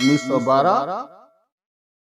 1912،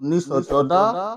1914،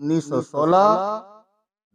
1916،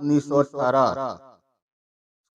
1918۔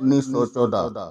1914۔